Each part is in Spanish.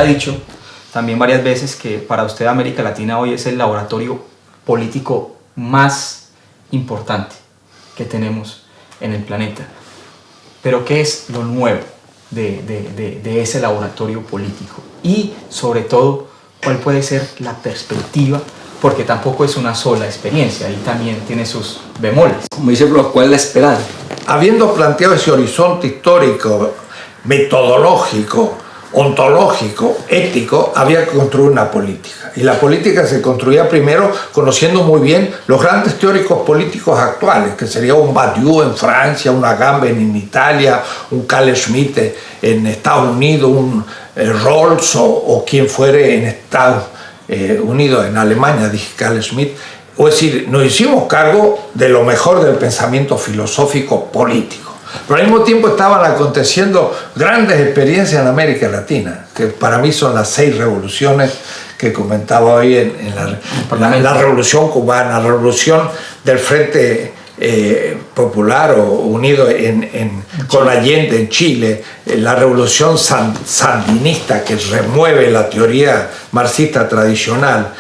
ha dicho también varias veces que para usted América Latina hoy es el laboratorio político más importante que tenemos en el planeta. Pero ¿qué es lo nuevo de ese laboratorio político? Y sobre todo, ¿cuál puede ser la perspectiva? Porque tampoco es una sola experiencia, ahí también tiene sus bemoles. Como dice Bloch, ¿cuál es la esperanza? Habiendo planteado ese horizonte histórico, metodológico, ontológico, ético, había que construir una política. Y la política se construía primero conociendo muy bien los grandes teóricos políticos actuales, que sería un Badiou en Francia, un Agamben en Italia, un Carl Schmitt en Estados Unidos, un Rawls o quien fuere en Estados Unidos, en Alemania, dije Carl Schmitt. Es decir, nos hicimos cargo de lo mejor del pensamiento filosófico político. Pero al mismo tiempo estaban aconteciendo grandes experiencias en América Latina, que para mí son las 6 revoluciones que comentaba hoy en la revolución cubana, la revolución del Frente Popular o Unido con Allende en Chile, la revolución sandinista que remueve la teoría marxista tradicional,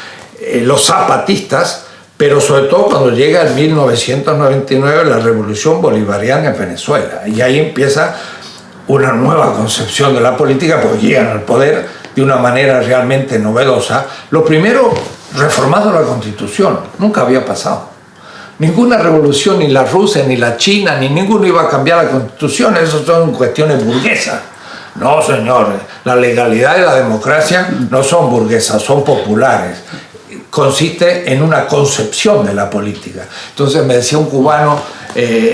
los zapatistas, pero sobre todo cuando llega en 1999 la revolución bolivariana en Venezuela. Y ahí empieza una nueva concepción de la política, porque llegan al poder de una manera realmente novedosa. Lo primero, reformando la Constitución. Nunca había pasado. Ninguna revolución, ni la rusa, ni la china, ni ninguno iba a cambiar la Constitución. Eso son cuestiones burguesas. No, señores. La legalidad y la democracia no son burguesas, son populares. Consiste en una concepción de la política. Entonces me decía un cubano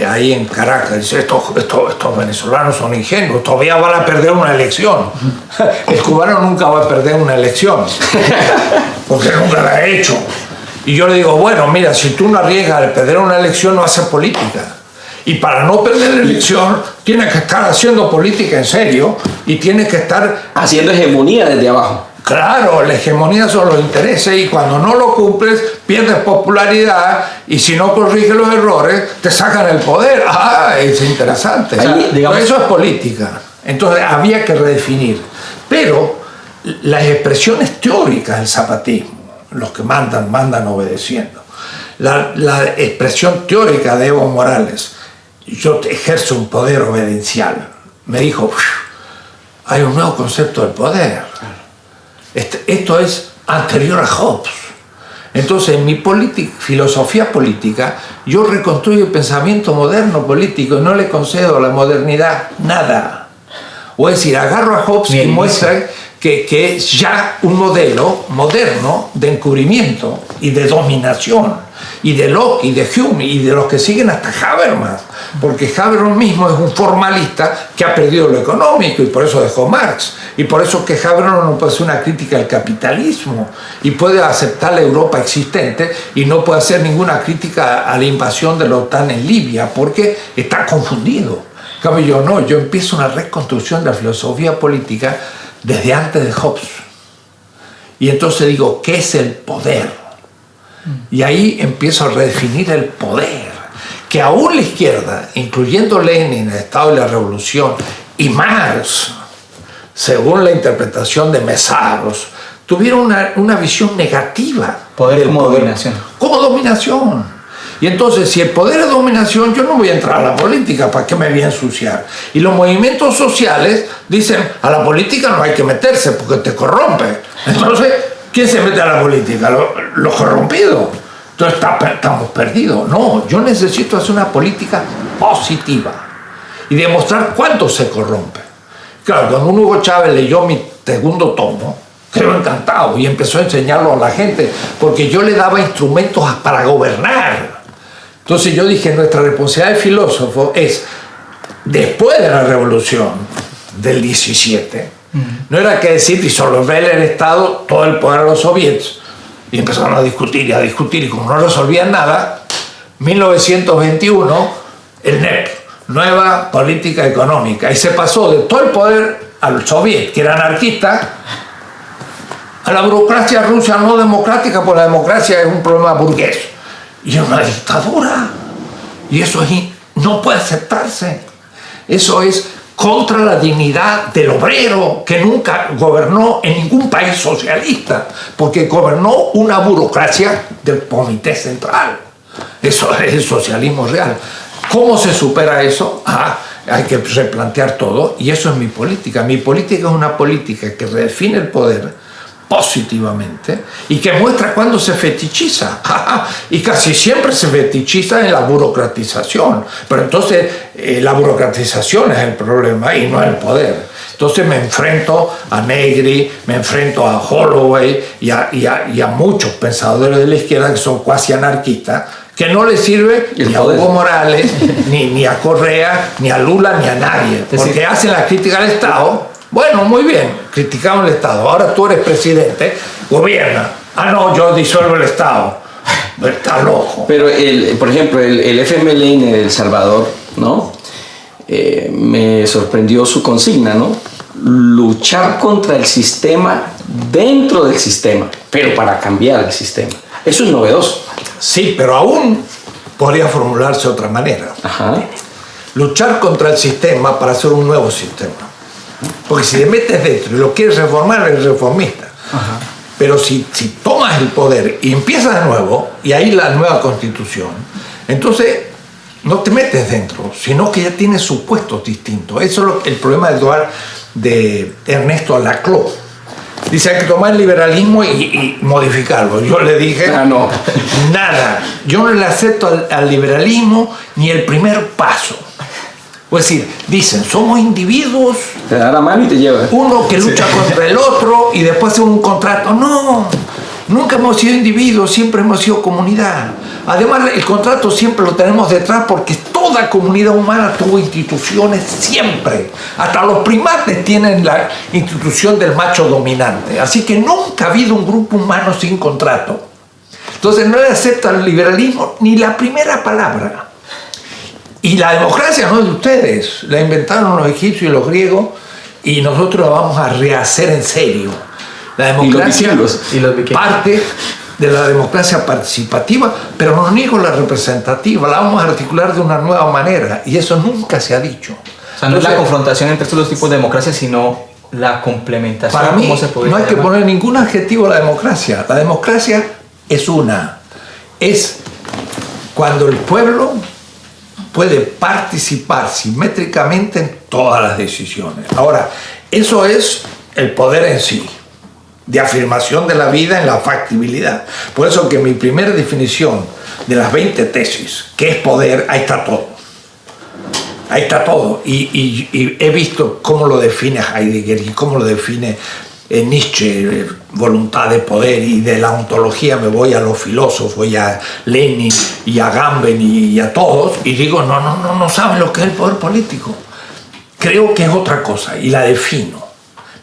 ahí en Caracas, dice, estos venezolanos son ingenuos, todavía van a perder una elección. El cubano nunca va a perder una elección, porque nunca la ha hecho. Y yo le digo, bueno, mira, si tú no arriesgas a perder una elección, no haces política. Y para no perder la elección, tienes que estar haciendo política en serio y tienes que estar haciendo hegemonía desde abajo. Claro, la hegemonía son los intereses y cuando no lo cumples pierdes popularidad y si no corriges los errores te sacan el poder. Ah, es interesante. Ahí, digamos, eso es política. Entonces había que redefinir. Pero las expresiones teóricas del zapatismo, los que mandan obedeciendo. La expresión teórica de Evo Morales, yo ejerzo un poder obedencial, me dijo, hay un nuevo concepto del poder. Esto es anterior a Hobbes. Entonces, en mi filosofía política, yo reconstruyo el pensamiento moderno político y no le concedo a la modernidad nada. O es decir, agarro a Hobbes y muestra que es ya un modelo moderno de encubrimiento y de dominación, y de Locke y de Hume y de los que siguen hasta Habermas, porque Habermas mismo es un formalista que ha perdido lo económico y por eso dejó Marx, y por eso que Habermas no puede hacer una crítica al capitalismo y puede aceptar la Europa existente y no puede hacer ninguna crítica a la invasión de la OTAN en Libia porque está confundido. En cambio yo no, yo empiezo una reconstrucción de la filosofía política desde antes de Hobbes. Y entonces digo, ¿qué es el poder? Y ahí empiezo a redefinir el poder, que aún la izquierda, incluyendo Lenin, el Estado de la Revolución, y Marx, según la interpretación de Mészáros, tuvieron una visión negativa. Poder como dominación. Como dominación. Y entonces, si el poder es dominación, yo no voy a entrar a la política, ¿para qué me voy a ensuciar? Y los movimientos sociales dicen, a la política no hay que meterse porque te corrompe. Entonces, ¿quién se mete a la política? Los corrompidos. Entonces estamos perdidos. No, yo necesito hacer una política positiva y demostrar cuánto se corrompe. Claro, cuando Hugo Chávez leyó mi segundo tomo, quedó encantado y empezó a enseñarlo a la gente, porque yo le daba instrumentos para gobernar. Entonces yo dije, nuestra responsabilidad de filósofo es, después de la revolución del 17, no era que decir disolver el Estado, todo el poder a los soviets. Y empezaron a discutir, y como no resolvían nada, 1921, el NEP, Nueva Política Económica, y se pasó de todo el poder al soviet, que era anarquista, a la burocracia rusa no democrática, porque la democracia es un problema burgués. Y es una dictadura. Y eso no puede aceptarse. Eso es contra la dignidad del obrero que nunca gobernó en ningún país socialista, porque gobernó una burocracia del Comité Central. Eso es el socialismo real. ¿Cómo se supera eso? Hay que replantear todo, y eso es mi política. Mi política es una política que redefine el poder positivamente y que muestra cuándo se fetichiza. Y casi siempre se fetichiza en la burocratización, pero entonces la burocratización es el problema y no el poder. Entonces me enfrento a Negri, me enfrento a Holloway y a muchos pensadores de la izquierda que son cuasi anarquistas, que no le sirve ni a Hugo Morales, ni a Correa, ni a Lula, ni a nadie, porque hacen la crítica al Estado. Bueno, muy bien, criticamos el Estado. Ahora tú eres presidente, gobierna. No, yo disuelvo el Estado. Está loco. Pero, por ejemplo, el FMLN en El Salvador, ¿no? Me sorprendió su consigna, ¿no? Luchar contra el sistema dentro del sistema, pero para cambiar el sistema. Eso es novedoso. Sí, pero aún podría formularse de otra manera. Luchar contra el sistema para hacer un nuevo sistema. Porque si te metes dentro y lo quieres reformar, eres reformista. Pero si tomas el poder y empiezas de nuevo, y ahí la nueva constitución, entonces no te metes dentro, sino que ya tienes supuestos distintos. Eso es el problema de Ernesto Laclau. Dice, hay que tomar el liberalismo y modificarlo. Yo le dije, no. Nada. Yo no le acepto al liberalismo ni el primer paso. Es decir, dicen, somos individuos. Te da la mano y te lleva. Uno que lucha contra el otro y después hace un contrato. No, nunca hemos sido individuos, siempre hemos sido comunidad. Además, el contrato siempre lo tenemos detrás porque toda comunidad humana tuvo instituciones siempre. Hasta los primates tienen la institución del macho dominante. Así que nunca ha habido un grupo humano sin contrato. Entonces no le acepta el liberalismo ni la primera palabra. Y la democracia no es de ustedes, la inventaron los egipcios y los griegos y nosotros la vamos a rehacer en serio. La democracia parte de la democracia participativa, pero no niego la representativa, la vamos a articular de una nueva manera y eso nunca se ha dicho. O sea, no es la confrontación entre estos dos tipos de democracia, sino la complementación. Para mí no hay que poner ningún adjetivo a la democracia. La democracia es es cuando el pueblo puede participar simétricamente en todas las decisiones. Ahora, eso es el poder en sí, de afirmación de la vida en la factibilidad. Por eso que mi primera definición de las 20 tesis, que es poder, ahí está todo. Ahí está todo. Y he visto cómo lo define Heidegger y cómo lo define Nietzsche, voluntad de poder, y de la ontología me voy a los filósofos, voy a Lenin y a Gamben y a todos, y digo, no saben lo que es el poder político. Creo que es otra cosa y la defino,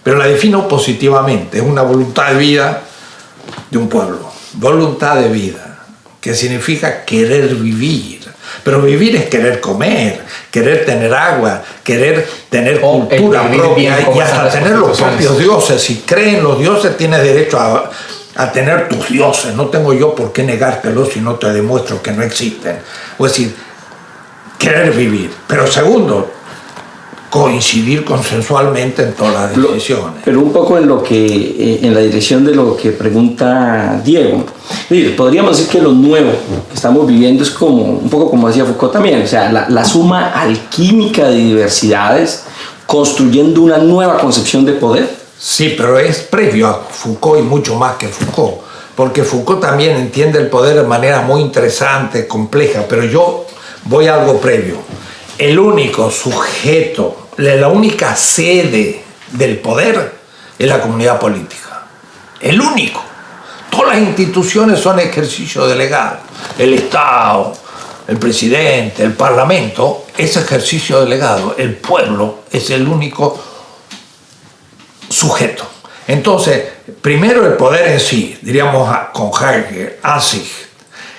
pero la defino positivamente. Es una voluntad de vida de un pueblo, voluntad de vida, que significa querer vivir. Pero vivir es querer comer, querer tener agua, querer tener cultura propia y hasta tener los propios dioses. Si creen los dioses, tienes derecho a tener tus dioses. No tengo yo por qué negártelos si no te demuestro que no existen. Es decir, querer vivir. Pero segundo, coincidir consensualmente en todas las decisiones. Pero un poco en la dirección de lo que pregunta Diego. Podríamos decir que lo nuevo que estamos viviendo es como un poco como decía Foucault también, o sea, la suma alquímica de diversidades construyendo una nueva concepción de poder. Sí, pero es previo a Foucault y mucho más que Foucault, porque Foucault también entiende el poder de manera muy interesante, compleja, pero yo voy a algo previo. El único sujeto, la única sede del poder es la comunidad política. El único. Todas las instituciones son ejercicio delegado. El Estado, el presidente, el Parlamento es ejercicio delegado. El pueblo es el único sujeto. Entonces, primero el poder en sí, diríamos con Heidegger, Ansicht,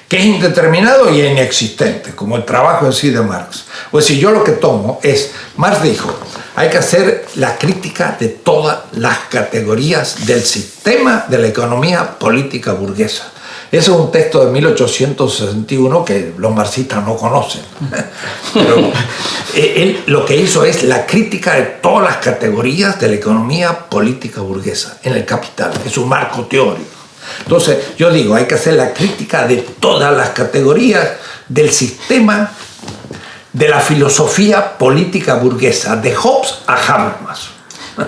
que es indeterminado y inexistente, como el trabajo en sí de Marx. Pues si yo lo que tomo es, Marx dijo, hay que hacer la crítica de todas las categorías del sistema de la economía política burguesa. Ese es un texto de 1861 que los marxistas no conocen. Pero él lo que hizo es la crítica de todas las categorías de la economía política burguesa en el Capital, que es un marco teórico. Entonces, yo digo, hay que hacer la crítica de todas las categorías del sistema de la filosofía política burguesa, de Hobbes a Habermas.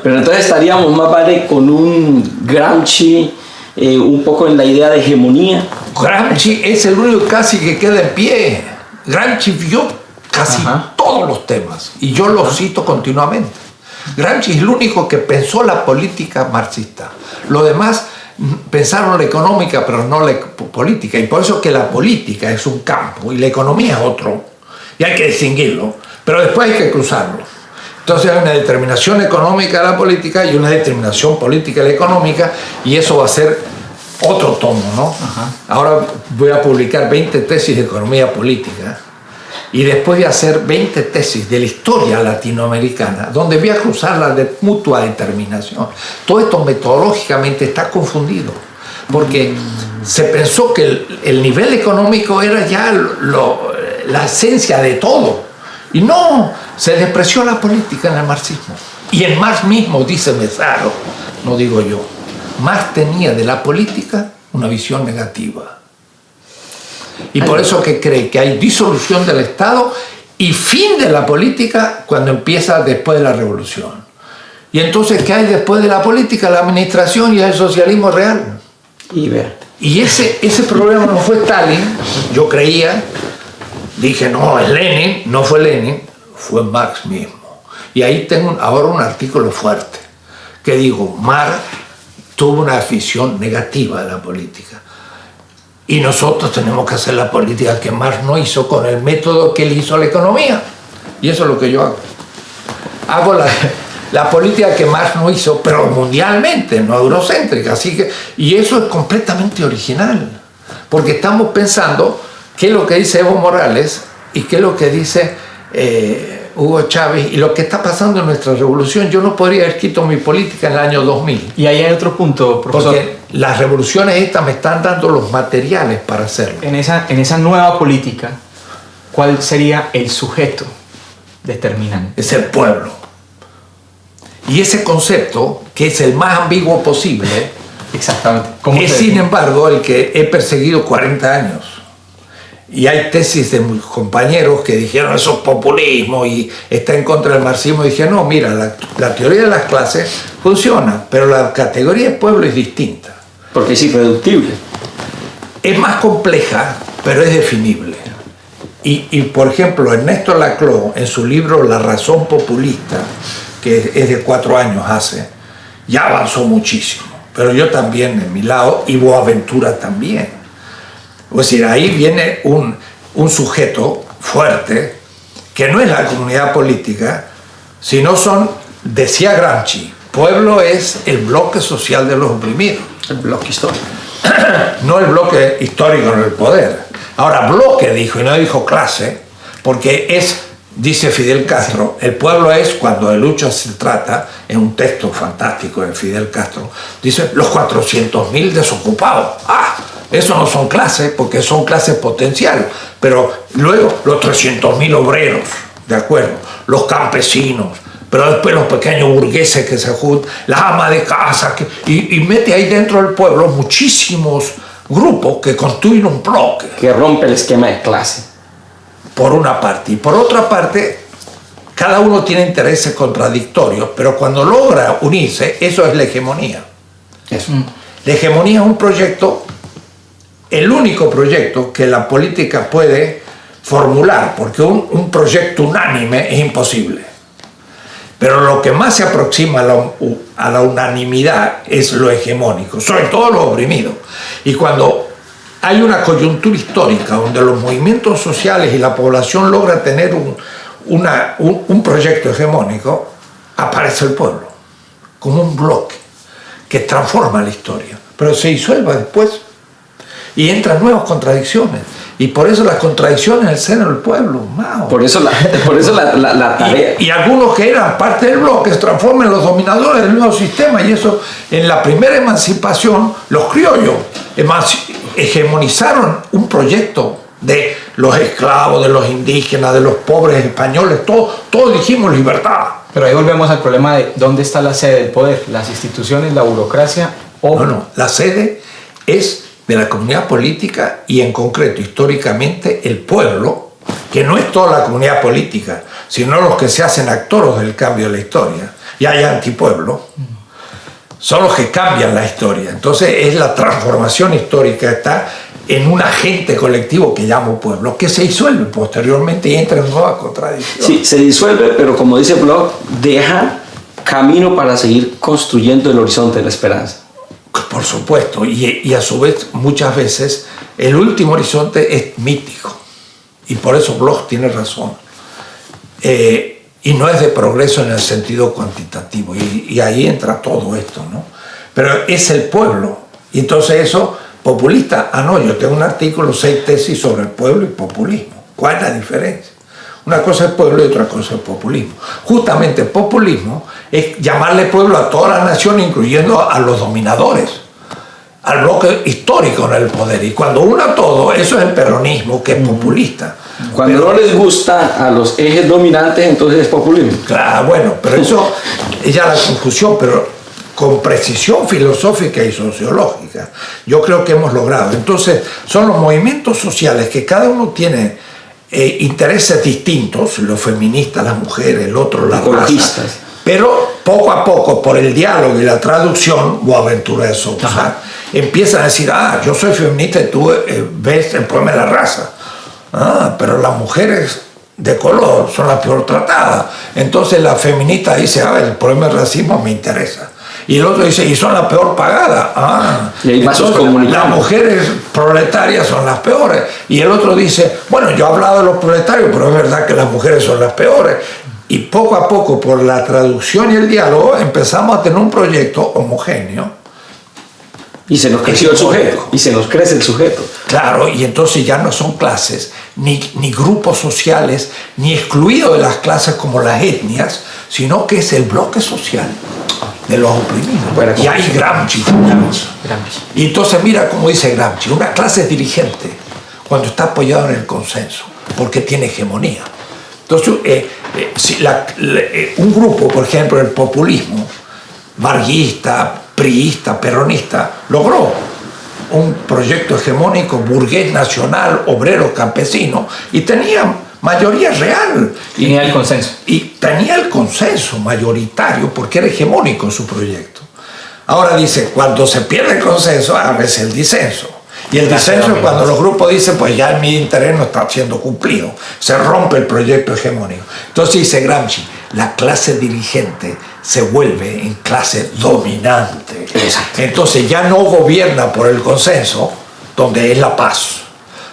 Pero entonces estaríamos más vale con un Gramsci, un poco en la idea de hegemonía. Gramsci es el único casi que queda en pie. Gramsci vio casi todos los temas y yo lo cito continuamente. Gramsci es el único que pensó la política marxista. Los demás pensaron la económica pero no la política, y por eso es que la política es un campo y la economía es otro, y hay que distinguirlo, pero después hay que cruzarlo. Entonces hay una determinación económica de la política y una determinación política de la económica, y eso va a ser otro tomo, ¿no? Ahora voy a publicar 20 tesis de economía política y después voy a hacer 20 tesis de la historia latinoamericana, donde voy a cruzar la de mutua determinación. Todo esto metodológicamente está confundido, porque se pensó que el nivel económico era ya la esencia de todo. Y no, se despreció la política en el marxismo. Y en Marx mismo, dice Mesaro, no digo yo, Marx tenía de la política una visión negativa. Y por eso que cree que hay disolución del Estado y fin de la política cuando empieza después de la revolución. Y entonces, ¿qué hay después de la política? La administración y el socialismo real. Y ese problema no fue Stalin, yo creía. Dije, no, es Lenin, no fue Lenin, fue Marx mismo. Y ahí tengo ahora un artículo fuerte, que digo, Marx tuvo una afición negativa de la política. Y nosotros tenemos que hacer la política que Marx no hizo con el método que él hizo a la economía. Y eso es lo que yo hago. Hago la política que Marx no hizo, pero mundialmente, no eurocéntrica. Así que, y eso es completamente original, porque estamos pensando qué es lo que dice Evo Morales y qué es lo que dice Hugo Chávez y lo que está pasando en nuestra revolución. Yo no podría haber escrito mi política en el año 2000. Y ahí hay otro punto, profesor. Porque las revoluciones estas me están dando los materiales para hacerlo. En esa nueva política, ¿cuál sería el sujeto determinante? Es el pueblo. Y ese concepto, que es el más ambiguo posible, exactamente, es sin embargo el que he perseguido 40 años. Y hay tesis de mis compañeros que dijeron eso es populismo y está en contra del marxismo. Y dije, no, mira, la teoría de las clases funciona, pero la categoría de pueblo es distinta. Porque es irreductible. Es más compleja, pero es definible. Y por ejemplo, Ernesto Laclau, en su libro La razón populista, que es de 4 años hace, ya avanzó muchísimo. Pero yo también, en mi lado, y Boaventura también. Es decir, ahí viene un sujeto fuerte que no es la comunidad política, sino son, decía Gramsci, pueblo es el bloque social de los oprimidos. El bloque histórico. No el bloque histórico en el poder. Ahora, bloque dijo, y no dijo clase, porque es, dice Fidel Castro, el pueblo es, cuando de lucha se trata, en un texto fantástico de Fidel Castro, dice los 400.000 desocupados. Eso no son clases, porque son clases potenciales, pero luego los 300.000 obreros, ¿de acuerdo? Los campesinos, pero después los pequeños burgueses que se juntan, las amas de casa, y mete ahí dentro del pueblo muchísimos grupos que construyen un bloque. Que rompe el esquema de clase. Por una parte. Y por otra parte, cada uno tiene intereses contradictorios, pero cuando logra unirse, eso es la hegemonía. Eso. La hegemonía es un proyecto, el único proyecto que la política puede formular, porque un proyecto unánime es imposible. Pero lo que más se aproxima a la unanimidad es lo hegemónico, sobre todo los oprimidos. Y cuando hay una coyuntura histórica donde los movimientos sociales y la población logra tener un proyecto hegemónico, aparece el pueblo como un bloque que transforma la historia, pero se disuelve después y entran nuevas contradicciones. Y por eso las contradicciones en el seno del pueblo. Wow. Por eso la tarea. Y algunos que eran parte del bloque se transforman en los dominadores del nuevo sistema. Y eso, en la primera emancipación, los criollos hegemonizaron un proyecto de los esclavos, de los indígenas, de los pobres españoles, todos dijimos libertad. Pero ahí volvemos al problema de dónde está la sede del poder, las instituciones, la burocracia o... No, la sede es de la comunidad política y en concreto, históricamente, el pueblo, que no es toda la comunidad política, sino los que se hacen actores del cambio de la historia. Y hay antipueblo, son los que cambian la historia. Entonces es la transformación histórica, está en un agente colectivo que llamo pueblo, que se disuelve posteriormente y entra en nueva contradicción. Sí, se disuelve, pero como dice Bloch, deja camino para seguir construyendo el horizonte de la esperanza. Por supuesto, y a su vez muchas veces el último horizonte es mítico, y por eso Bloch tiene razón. Y no es de progreso en el sentido cuantitativo, y ahí entra todo esto, ¿no? Pero es el pueblo, y entonces eso... Populista, no, yo tengo un artículo, 6 tesis sobre el pueblo y populismo. ¿Cuál es la diferencia? Una cosa es pueblo y otra cosa es populismo. Justamente el populismo es llamarle pueblo a toda la nación, incluyendo a los dominadores, al bloque histórico en el poder. Y cuando una todo, eso es el peronismo, que es populista. Cuando no les gusta a los ejes dominantes, entonces es populismo. Claro, bueno, pero eso es ya la conclusión, pero con precisión filosófica y sociológica, yo creo que hemos logrado. Entonces, son los movimientos sociales que cada uno tiene intereses distintos, los feministas, las mujeres, el otro, las ecologistas. razas, pero poco a poco, por el diálogo y la traducción, Boaventura de Sousa, empiezan a decir, yo soy feminista y tú ves el problema de la raza. Pero las mujeres de color son las peor tratadas. Entonces la feminista dice, el problema del racismo me interesa. Y el otro dice, y son las peor pagadas. Y hay vasos las mujeres proletarias son las peores. Y el otro dice, bueno, yo he hablado de los proletarios, pero es verdad que las mujeres son las peores. Y poco a poco, por la traducción y el diálogo, empezamos a tener un proyecto homogéneo. Y se nos creció el sujeto. Y se nos crece el sujeto. Claro, y entonces ya no son clases, ni grupos sociales, ni excluidos de las clases como las etnias, sino que es el bloque social de los oprimidos. Y hay Gramsci. Y entonces mira cómo dice Gramsci, una clase dirigente cuando está apoyado en el consenso, porque tiene hegemonía. Entonces, un grupo, por ejemplo, el populismo, varguista, priista, peronista, logró un proyecto hegemónico burgués, nacional, obrero, campesino, y tenía mayoría real. Tenía el consenso. Y tenía el consenso mayoritario porque era hegemónico su proyecto. Ahora dice, cuando se pierde el consenso, a veces el disenso. Y el disenso es cuando los grupos dicen, pues ya mi interés no está siendo cumplido. Se rompe el proyecto hegemónico. Entonces dice Gramsci, la clase dirigente se vuelve en clase dominante. Exacto. Entonces ya no gobierna por el consenso, donde es la paz,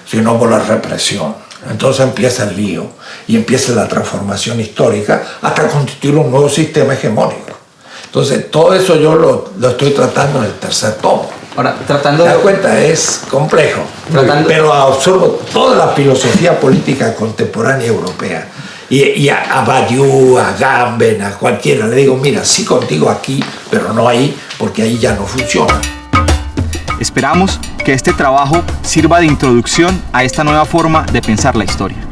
sino por la represión. Entonces empieza el lío y empieza la transformación histórica hasta constituir un nuevo sistema hegemónico. Entonces todo eso yo lo estoy tratando en el tercer tomo. Ahora, tratando ¿Te das de... cuenta? Es complejo, pero absorbo toda la filosofía política contemporánea europea. Y a Badiou, a Gamben, a cualquiera, le digo, mira, sí contigo aquí, pero no ahí, porque ahí ya no funciona. Esperamos que este trabajo sirva de introducción a esta nueva forma de pensar la historia.